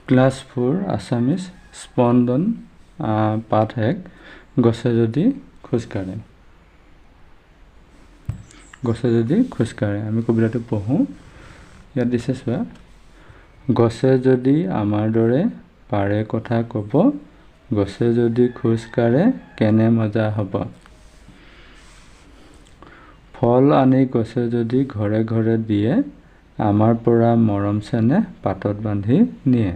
Class 4 Assamese স্পন্দন পাঠ 1 গছে যদি খোজকাঢ়ে। গছে যদি খোজকাঢ়ে আমি কবিতাটো পঢ়ো। ইয়াত দিছে চোৱা, গছে যদি আমাৰ দৰে পাৰে কথা ক'ব, গছে যদি খোজকাঢ়ে কেনে মজা হ'ব। ফল আনি গছে যদি ঘৰে ঘৰে দিয়ে, আমাৰ পৰা মৰম চেনেহ পাতত বান্ধি নিয়ে।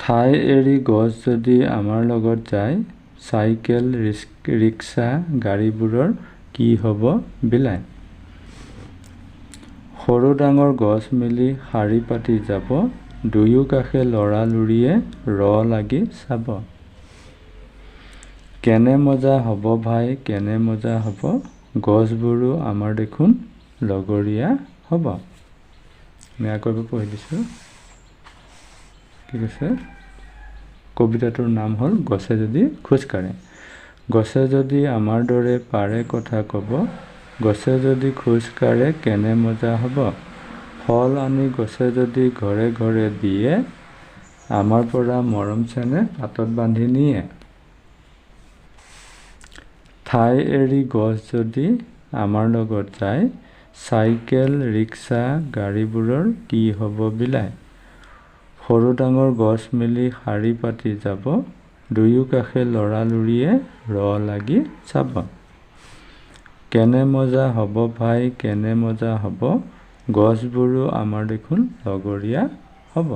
ঠাই এৰি গছ যদি আমাৰ লগত যায়, চাইকেল ৰিক্সা গাড়ীবোৰৰ কি হ'ব বিলাই। সৰু ডাঙৰ গছ মিলি শাৰী পাতি যাব, দুয়ো কাষে লৰালৰিয়ে লাগি চাব। কেনে মজা হ'ব ভাই কেনে মজা হ'ব, গছবোৰো আমাৰ দেখোন লগৰীয়া হ'ব। আমি আকৌ পঢ়ি দিছোঁ। কি কৈছে? কবিতাটোৰ নাম হ'ল গছে যদি খোজকাঢ়ে। গছে যদি আমাৰ দৰে পাৰে কথা ক'ব, গছে যদি খোজকাঢ়ে কেনে মজা হ'ব। ফল আনি গছে যদি ঘৰে ঘৰে দিয়ে, আমাৰ পৰা মৰম চেনেহ পাতত বান্ধি নিয়ে। ঠাই এৰি গছ যদি আমাৰ লগত যায়, চাইকেল ৰিক্সা গাড়ীবোৰৰ কি হ'ব বিলাই। সৰু ডাঙৰ গছ মিলি শাৰী পাতি যাব, দুয়ো কাষে লৰালৰিয়ে লাগি চাব। কেনে মজা হ'ব ভাই কেনে মজা হ'ব, গছবোৰো আমাৰ দেখোন লগৰীয়া হ'ব।